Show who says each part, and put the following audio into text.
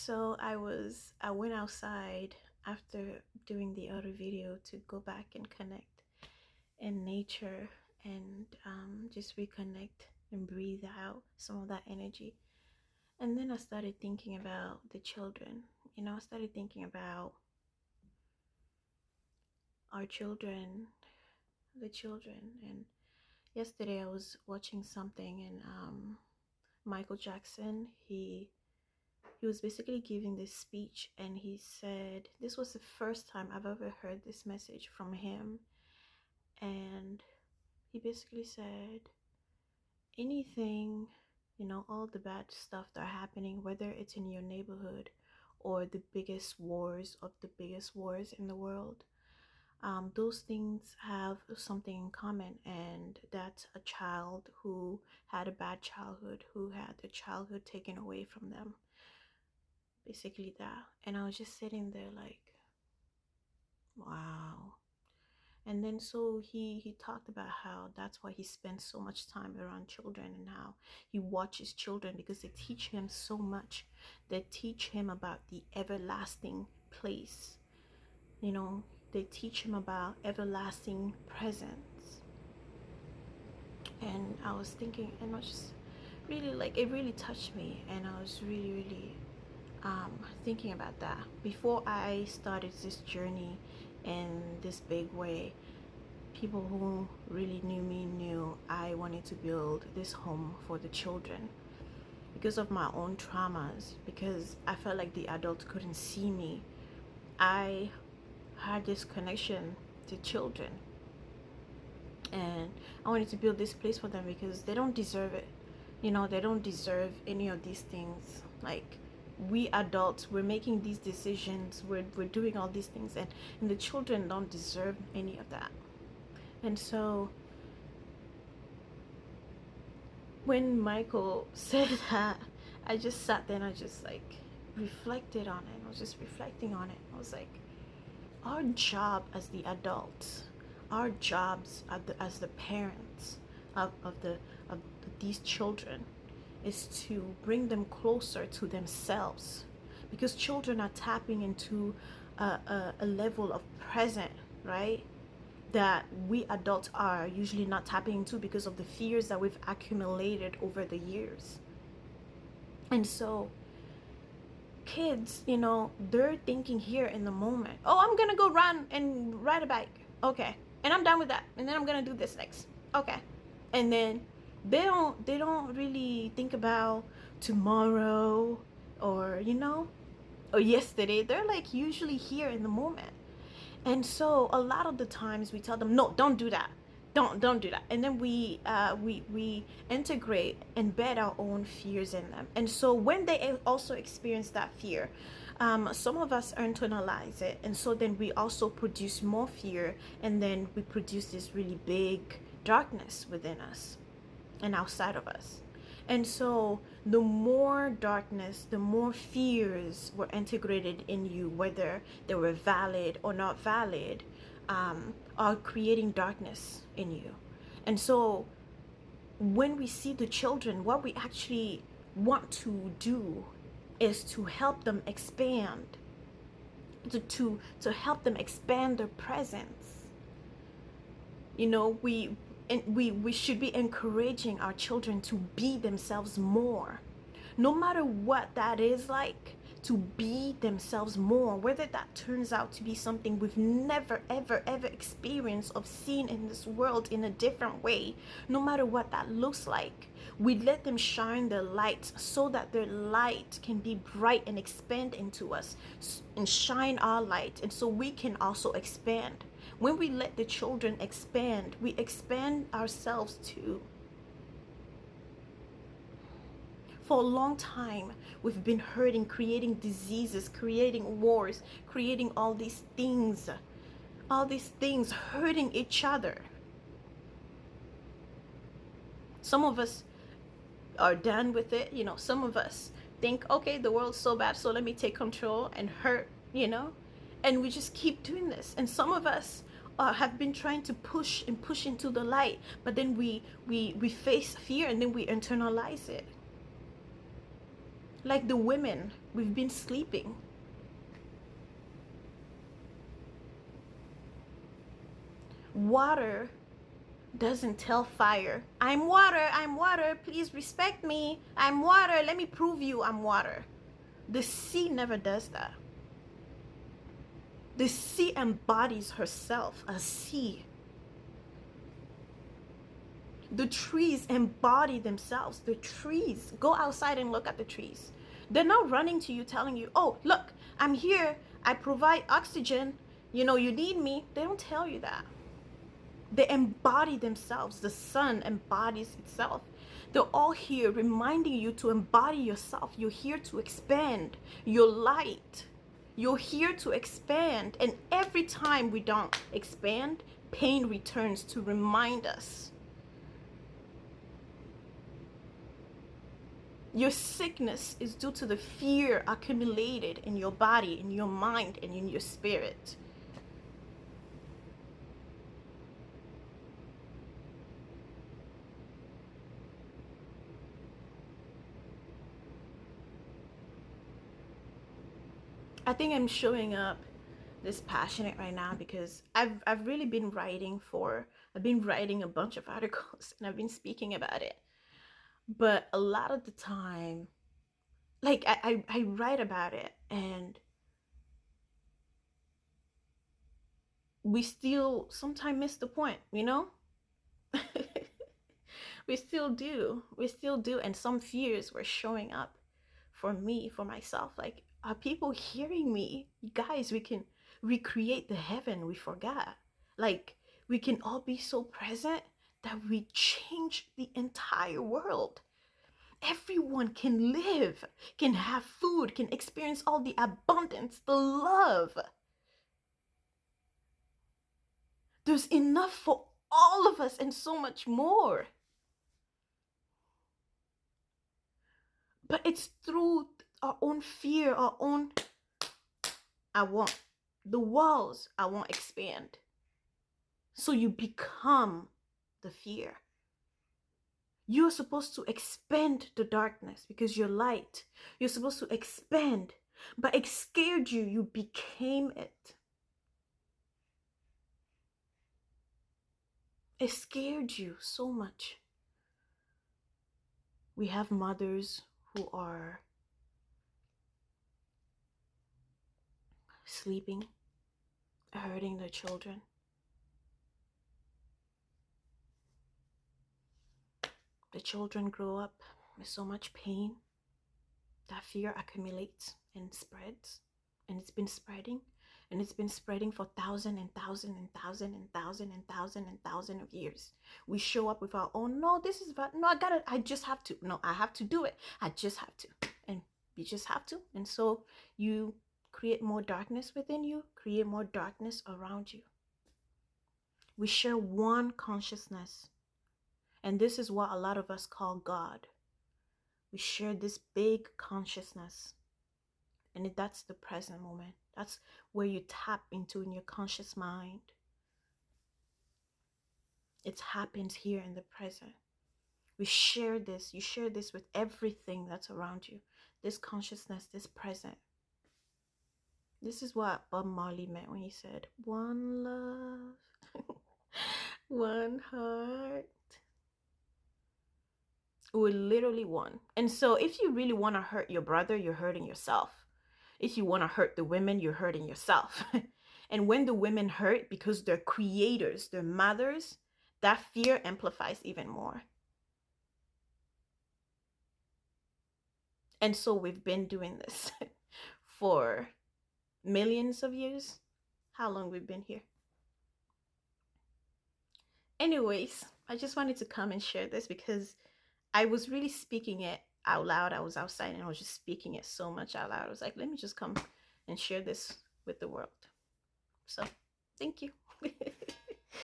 Speaker 1: So I went outside after doing the other video to go back and connect in nature and just reconnect and breathe out some of that energy. And then I started thinking about the children. I started thinking about our children, the children. And yesterday I was watching something, and Michael Jackson, he was basically giving this speech, and he said this was the first time I've ever heard this message from him. And he basically said anything, all the bad stuff that are happening, whether it's in your neighborhood or the biggest wars of the biggest wars in the world, those things have something in common, and that's a child who had a bad childhood, who had their childhood taken away from them. Basically that. And I was just sitting there like, wow. And then so he talked about how that's why he spends so much time around children, and how he watches children because they teach him so much. They teach him about the everlasting place. You know, they teach him about everlasting presence. And I was thinking, and I was just really like, it really touched me, and I was really thinking about that before I started this journey in this big way. People who really knew me knew I wanted to build this home for the children because of my own traumas, because I felt like the adults couldn't see me. I had this connection to children, and I wanted to build this place for them because they don't deserve it. They don't deserve any of these things. Like, we adults, we're making these decisions, we're doing all these things, and the children don't deserve any of that. And so when Michael said that, I just sat there and I just like reflected on it. I was just reflecting on it. I was like, our job as the adults, our jobs as the parents of these children, is to bring them closer to themselves, because children are tapping into a level of present, right, that we adults are usually not tapping into because of the fears that we've accumulated over the years. And so kids, they're thinking here in the moment, oh, I'm gonna go run and ride a bike, okay, and I'm done with that, and then I'm gonna do this next, okay. And then they don't really think about tomorrow, or or yesterday. They're like usually here in the moment. And so a lot of the times we tell them, no, don't do that, don't do that, and then we integrate, embed our own fears in them. And so when they also experience that fear, some of us internalize it, and so then we also produce more fear, and then we produce this really big darkness within us and outside of us. And so the more darkness, the more fears were integrated in you, whether they were valid or not valid, are creating darkness in you. And so when we see the children, what we actually want to do is to help them expand, to help them expand their presence. We should be encouraging our children to be themselves more, no matter what that is, like to be themselves more, whether that turns out to be something we've never ever experienced or seen in this world in a different way. No matter what that looks like, we let them shine their light so that their light can be bright and expand into us, and shine our light, and so we can also expand. When we let the children expand, we expand ourselves too. For a long time, we've been hurting, creating diseases, creating wars, creating all these things, hurting each other. Some of us are done with it. Some of us think, okay, the world's so bad, so let me take control and hurt, and we just keep doing this. And some of us have been trying to push and push into the light, but then we face fear, and then we internalize it. Like the women, we've been sleeping. Water doesn't tell fire, I'm water, please respect me. I'm water, let me prove you I'm water. The sea never does that. The sea embodies herself as sea. The trees embody themselves. The trees, go outside and look at the trees. They're not running to you telling you, oh, look, I'm here, I provide oxygen, you need me. They don't tell you that. They embody themselves. The sun embodies itself. They're all here reminding you to embody yourself. You're here to expand your light. You're here to expand. And every time we don't expand, pain returns to remind us. Your sickness is due to the fear accumulated in your body, in your mind, and in your spirit. I think I'm showing up this passionate right now because I've really been I've been writing a bunch of articles and I've been speaking about it. But a lot of the time, like I write about it and we still sometimes miss the point, we still do. We still do. And some fears were showing up for me, for myself. Like, are people hearing me? Guys, we can recreate the heaven we forgot. Like, we can all be so present that we change the entire world. Everyone can live, can have food, can experience all the abundance, the love. There's enough for all of us and so much more. But it's through our own fear, our own, the walls I won't expand. So you become the fear. You're supposed to expand the darkness because you're light. You're supposed to expand, but it scared you. You became it. It scared you so much. We have mothers who are sleeping, hurting their children. The children grow up with so much pain. That fear accumulates and spreads, and it's been spreading, and it's been spreading for thousand and thousand and thousand and thousand and thousand and thousand of years. We show up with our own, no, this is about, no, I just have to, no, I have to do it, I just have to, and you just have to. And so you create more darkness within you, create more darkness around you. We share one consciousness, and this is what a lot of us call God. We share this big consciousness, and that's the present moment. That's where you tap into in your conscious mind. It happens here in the present. We share this. You share this with everything that's around you. This consciousness, this present. This is what Bob Marley meant when he said, one love, one heart. We're literally one. And so if you really want to hurt your brother, you're hurting yourself. If you want to hurt the women, you're hurting yourself. And when the women hurt because they're creators, they're mothers, that fear amplifies even more. And so we've been doing this for millions of years. How long we've been here? Anyways, I just wanted to come and share this because I was really speaking it out loud. I was outside and I was just speaking it so much out loud. I was like, let me just come and share this with the world. So, thank you.